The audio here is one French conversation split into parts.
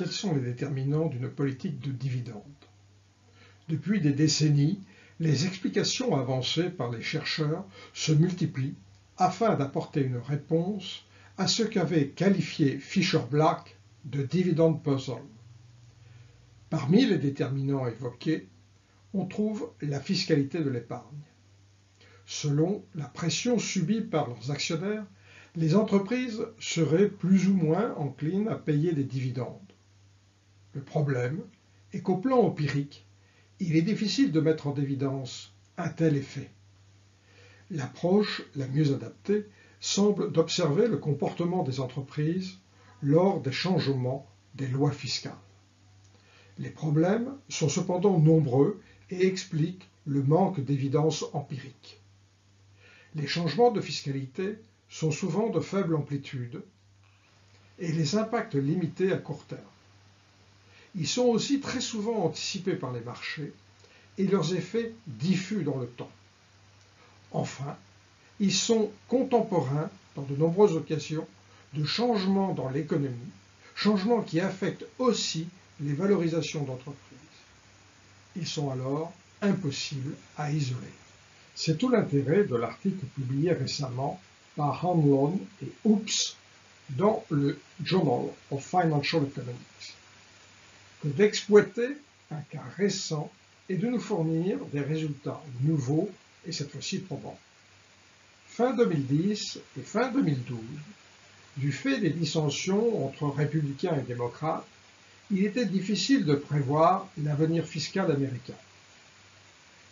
quels sont les déterminants d'une politique de dividendes? Depuis des décennies, les explications avancées par les chercheurs se multiplient afin d'apporter une réponse à ce qu'avait qualifié Fischer-Black de dividend puzzle. Parmi les déterminants évoqués, on trouve la fiscalité de l'épargne. Selon la pression subie par leurs actionnaires, les entreprises seraient plus ou moins enclines à payer des dividendes. Le problème est qu'au plan empirique, il est difficile de mettre en évidence un tel effet. L'approche la mieux adaptée semble d'observer le comportement des entreprises lors des changements des lois fiscales. Les problèmes sont cependant nombreux et expliquent le manque d'évidence empirique. Les changements de fiscalité sont souvent de faible amplitude et les impacts limités à court terme. Ils sont aussi très souvent anticipés par les marchés et leurs effets diffus dans le temps. Enfin, ils sont contemporains, dans de nombreuses occasions, de changements dans l'économie, changements qui affectent aussi les valorisations d'entreprises. Ils sont alors impossibles à isoler. C'est tout l'intérêt de l'article publié récemment par Hanlon et Hoops dans le Journal of Financial Economics, que d'exploiter un cas récent et de nous fournir des résultats nouveaux et cette fois-ci probants. Fin 2010 et fin 2012, du fait des dissensions entre républicains et démocrates, il était difficile de prévoir l'avenir fiscal américain.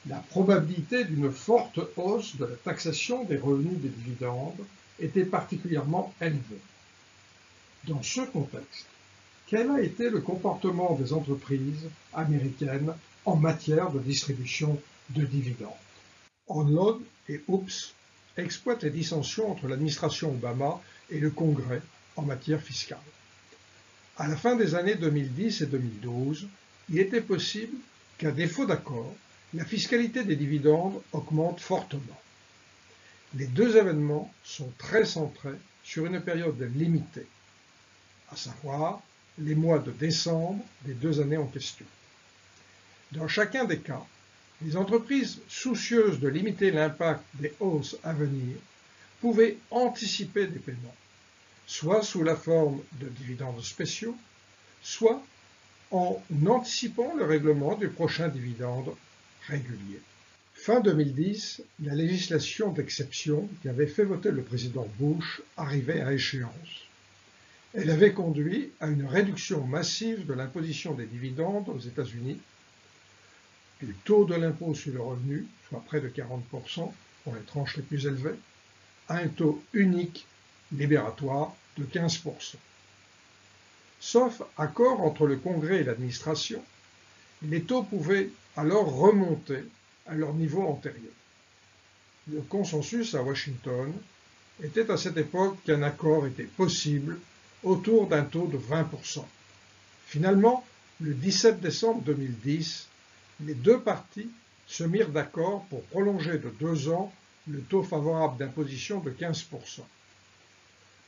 La probabilité d'une forte hausse de la taxation des revenus des dividendes était particulièrement élevée. Dans ce contexte, quel a été le comportement des entreprises américaines en matière de distribution de dividendes? Hanlon et Hoops exploitent les dissensions entre l'administration Obama et le Congrès en matière fiscale. À la fin des années 2010 et 2012, il était possible qu'à défaut d'accord, la fiscalité des dividendes augmente fortement. Les deux événements sont très centrés sur une période limitée, à savoir les mois de décembre des 2 années en question. Dans chacun des cas, les entreprises soucieuses de limiter l'impact des hausses à venir pouvaient anticiper des paiements, soit sous la forme de dividendes spéciaux, soit en anticipant le règlement du prochain dividende régulier. Fin 2010, la législation d'exception qui avait fait voter le président Bush arrivait à échéance. Elle avait conduit à une réduction massive de l'imposition des dividendes aux États-Unis, du taux de l'impôt sur le revenu, soit près de 40% pour les tranches les plus élevées, à un taux unique libératoire de 15%. Sauf accord entre le Congrès et l'administration, les taux pouvaient alors remonter à leur niveau antérieur. Le consensus à Washington était à cette époque qu'un accord était possible autour d'un taux de 20%. Finalement, le 17 décembre 2010, les deux parties se mirent d'accord pour prolonger de 2 ans le taux favorable d'imposition de 15%.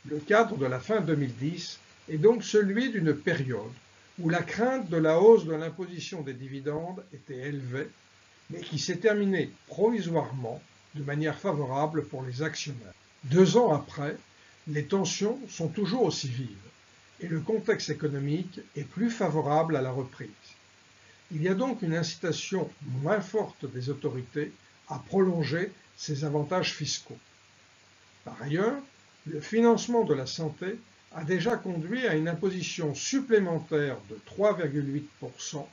Le cadre de la fin 2010 est donc celui d'une période où la crainte de la hausse de l'imposition des dividendes était élevée, mais qui s'est terminée provisoirement de manière favorable pour les actionnaires. 2 ans après, les tensions sont toujours aussi vives et le contexte économique est plus favorable à la reprise. Il y a donc une incitation moins forte des autorités à prolonger ces avantages fiscaux. Par ailleurs, le financement de la santé a déjà conduit à une imposition supplémentaire de 3,8%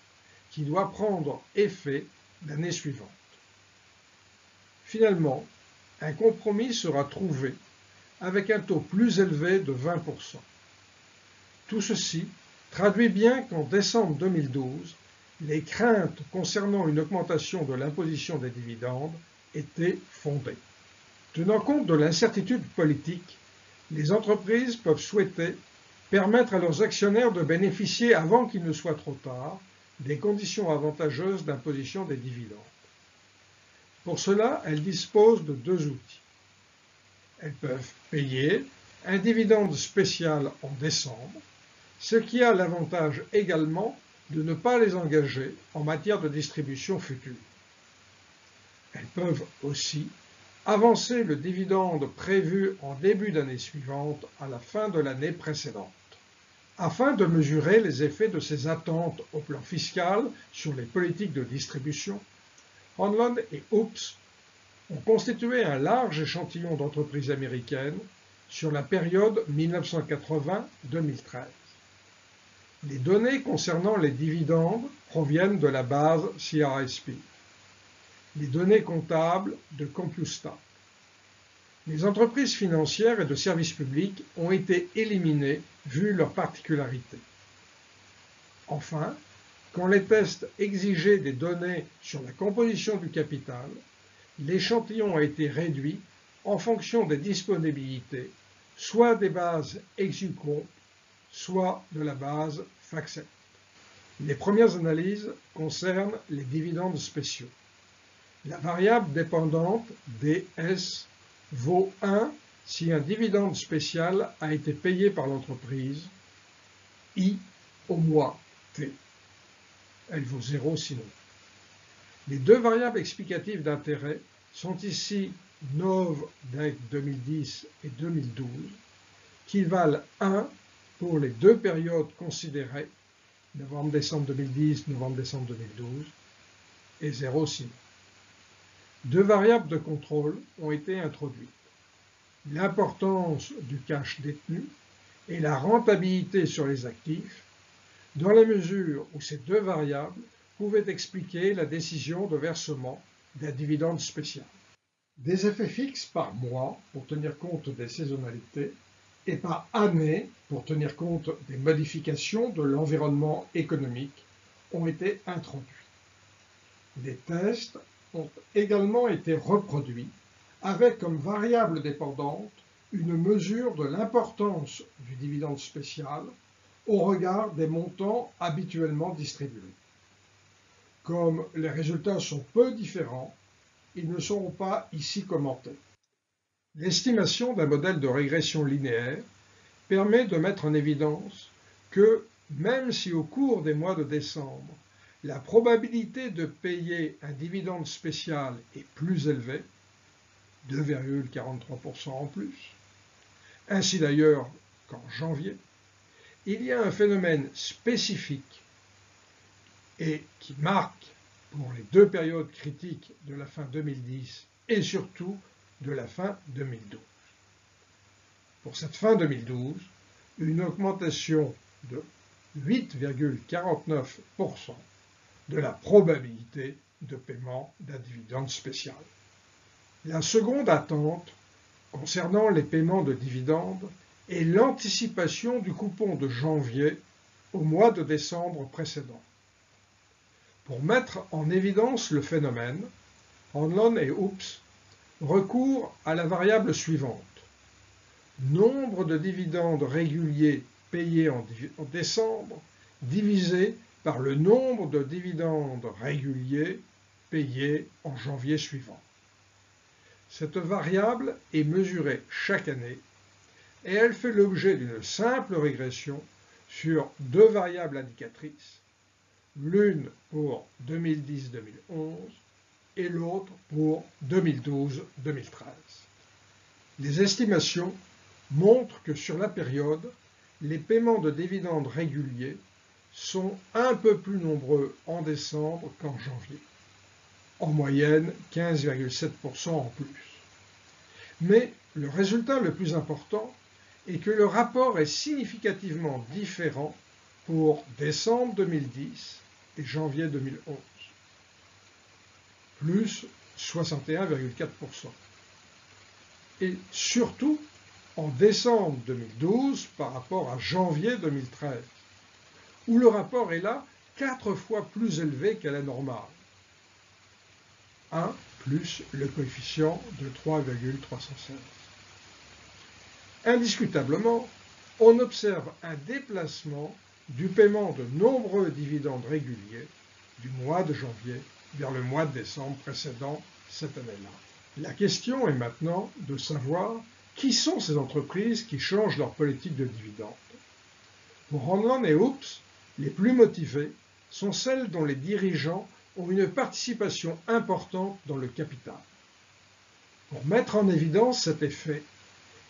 qui doit prendre effet l'année suivante. Finalement, un compromis sera trouvé avec un taux plus élevé de 20%. Tout ceci traduit bien qu'en décembre 2012, les craintes concernant une augmentation de l'imposition des dividendes étaient fondées. Tenant compte de l'incertitude politique, les entreprises peuvent souhaiter permettre à leurs actionnaires de bénéficier, avant qu'il ne soit trop tard, des conditions avantageuses d'imposition des dividendes. Pour cela, elles disposent de 2 outils. Elles peuvent payer un dividende spécial en décembre, ce qui a l'avantage également de ne pas les engager en matière de distribution future. Elles peuvent aussi avancer le dividende prévu en début d'année suivante à la fin de l'année précédente. Afin de mesurer les effets de ces attentes au plan fiscal sur les politiques de distribution, Hanlon et Hoops ont constitué un large échantillon d'entreprises américaines sur la période 1980-2013. Les données concernant les dividendes proviennent de la base CRSP. Les données comptables de CompuStat. Les entreprises financières et de services publics ont été éliminées vu leurs particularités. Enfin, quand les tests exigeaient des données sur la composition du capital, l'échantillon a été réduit en fonction des disponibilités, soit des bases ExuComp, soit de la base FactSet. Les premières analyses concernent les dividendes spéciaux. La variable dépendante DS vaut 1 si un dividende spécial a été payé par l'entreprise, I au mois T. Elle vaut 0 sinon. Les deux variables explicatives d'intérêt sont ici NOV DEC 2010 et 2012, qui valent 1 pour les deux périodes considérées, novembre-décembre 2010, novembre-décembre 2012, et 0 sinon. Deux variables de contrôle ont été introduites. L'importance du cash détenu et la rentabilité sur les actifs, dans la mesure où ces deux variables pouvaient expliquer la décision de versement d'un dividende spécial. Des effets fixes par mois pour tenir compte des saisonnalités et par année pour tenir compte des modifications de l'environnement économique ont été introduits. Les tests ont également été reproduits avec comme variable dépendante une mesure de l'importance du dividende spécial au regard des montants habituellement distribués. Comme les résultats sont peu différents, ils ne seront pas ici commentés. L'estimation d'un modèle de régression linéaire permet de mettre en évidence que, même si au cours des mois de décembre, la probabilité de payer un dividende spécial est plus élevée, 2,43% en plus, ainsi d'ailleurs qu'en janvier, il y a un phénomène spécifique et qui marque pour les deux périodes critiques de la fin 2010 et surtout de la fin 2012. Pour cette fin 2012, une augmentation de 8,49% de la probabilité de paiement d'un dividende spécial. La seconde attente concernant les paiements de dividendes est l'anticipation du coupon de janvier au mois de décembre précédent. Pour mettre en évidence le phénomène, Hanlon et Hoops recourent à la variable suivante. Nombre de dividendes réguliers payés en décembre divisé par le nombre de dividendes réguliers payés en janvier suivant. Cette variable est mesurée chaque année et elle fait l'objet d'une simple régression sur deux variables indicatrices, l'une pour 2010-2011 et l'autre pour 2012-2013. Les estimations montrent que sur la période, les paiements de dividendes réguliers sont un peu plus nombreux en décembre qu'en janvier, en moyenne 15,7% en plus. Mais le résultat le plus important est que le rapport est significativement différent pour décembre 2010 et janvier 2011, plus 61,4%. Et surtout en décembre 2012 par rapport à janvier 2013, où le rapport est là 4 fois plus élevé qu'à la normale. 1 plus le coefficient de 3,316. Indiscutablement, on observe un déplacement du paiement de nombreux dividendes réguliers du mois de janvier vers le mois de décembre précédent cette année-là. La question est maintenant de savoir qui sont ces entreprises qui changent leur politique de dividendes. Pour Hanlon et Hoops, les plus motivés sont celles dont les dirigeants ont une participation importante dans le capital. Pour mettre en évidence cet effet,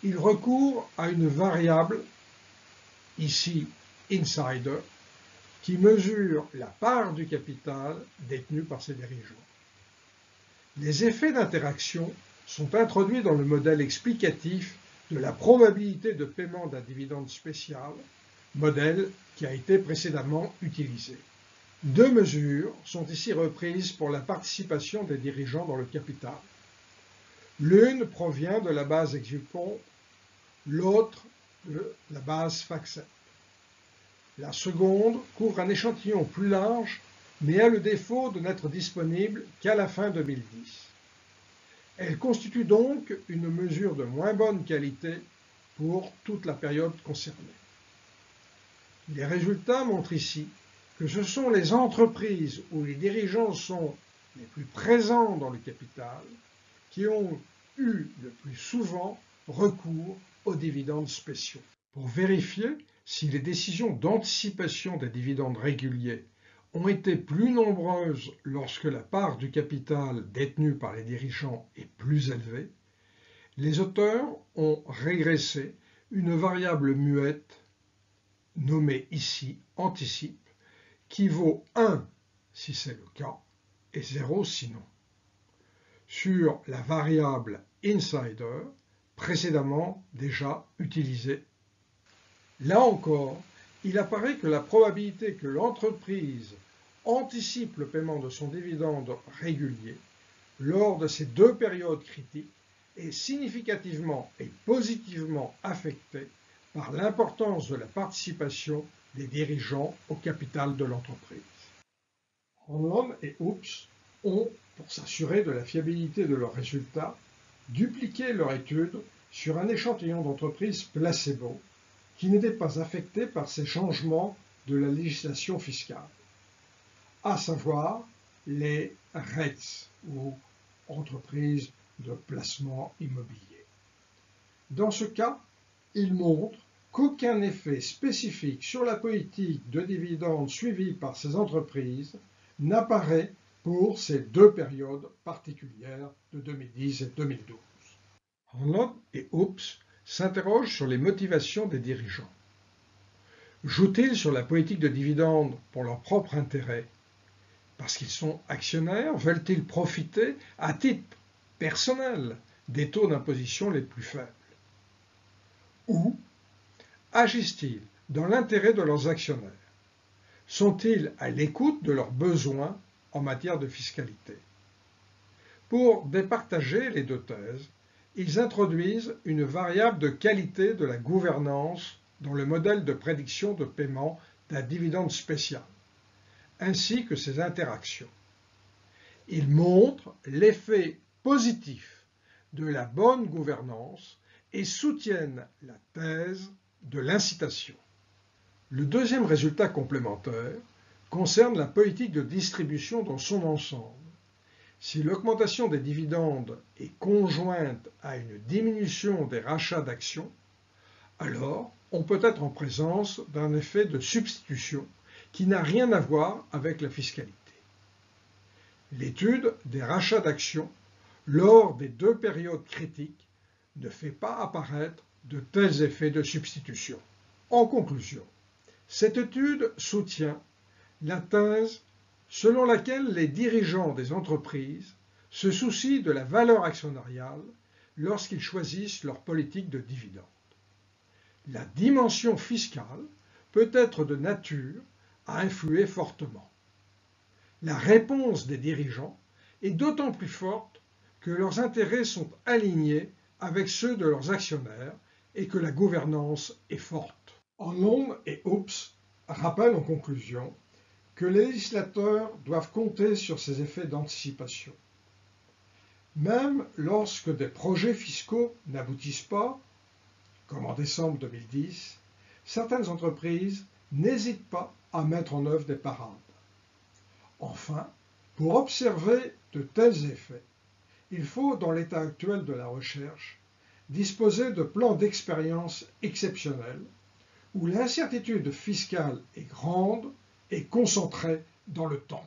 ils recourent à une variable, ici insider, qui mesure la part du capital détenue par ces dirigeants. Les effets d'interaction sont introduits dans le modèle explicatif de la probabilité de paiement d'un dividende spécial, modèle qui a été précédemment utilisé. Deux mesures sont ici reprises pour la participation des dirigeants dans le capital. L'une provient de la base Exupont, l'autre de la base FactSet. La seconde couvre un échantillon plus large, mais a le défaut de n'être disponible qu'à la fin 2010. Elle constitue donc une mesure de moins bonne qualité pour toute la période concernée. Les résultats montrent ici que ce sont les entreprises où les dirigeants sont les plus présents dans le capital qui ont eu le plus souvent recours aux dividendes spéciaux. Pour vérifier si les décisions d'anticipation des dividendes réguliers ont été plus nombreuses lorsque la part du capital détenue par les dirigeants est plus élevée, les auteurs ont régressé une variable muette nommée ici anticipe, qui vaut 1 si c'est le cas et 0 sinon, sur la variable insider précédemment déjà utilisée. Là encore, il apparaît que la probabilité que l'entreprise anticipe le paiement de son dividende régulier lors de ces deux périodes critiques est significativement et positivement affectée par l'importance de la participation des dirigeants au capital de l'entreprise. Hanlon et Hoops ont, pour s'assurer de la fiabilité de leurs résultats, dupliqué leur étude sur un échantillon d'entreprises placebo qui n'étaient pas affectées par ces changements de la législation fiscale, à savoir les REITs, ou entreprises de placement immobilier. Dans ce cas, il montre qu'aucun effet spécifique sur la politique de dividendes suivie par ces entreprises n'apparaît pour ces deux périodes particulières de 2010 et 2012. Hanlon et Hoops s'interrogent sur les motivations des dirigeants. Jouent-ils sur la politique de dividendes pour leur propre intérêt? Parce qu'ils sont actionnaires, veulent-ils profiter à titre personnel des taux d'imposition les plus faibles? Ou agissent-ils dans l'intérêt de leurs actionnaires? Sont-ils à l'écoute de leurs besoins en matière de fiscalité? Pour départager les deux thèses, ils introduisent une variable de qualité de la gouvernance dans le modèle de prédiction de paiement d'un dividende spécial, ainsi que ses interactions. Ils montrent l'effet positif de la bonne gouvernance et soutiennent la thèse de l'incitation. Le deuxième résultat complémentaire concerne la politique de distribution dans son ensemble. Si l'augmentation des dividendes est conjointe à une diminution des rachats d'actions, alors on peut être en présence d'un effet de substitution qui n'a rien à voir avec la fiscalité. L'étude des rachats d'actions lors des deux périodes critiques ne fait pas apparaître de tels effets de substitution. En conclusion, cette étude soutient la thèse selon laquelle les dirigeants des entreprises se soucient de la valeur actionnariale lorsqu'ils choisissent leur politique de dividendes. La dimension fiscale peut être de nature à influer fortement. La réponse des dirigeants est d'autant plus forte que leurs intérêts sont alignés avec ceux de leurs actionnaires et que la gouvernance est forte. Hanlon et Hoops rappellent en conclusion que les législateurs doivent compter sur ces effets d'anticipation. Même lorsque des projets fiscaux n'aboutissent pas, comme en décembre 2010, certaines entreprises n'hésitent pas à mettre en œuvre des parades. Enfin, pour observer de tels effets, il faut, dans l'état actuel de la recherche, disposer de plans d'expérience exceptionnels, où l'incertitude fiscale est grande et concentrée dans le temps.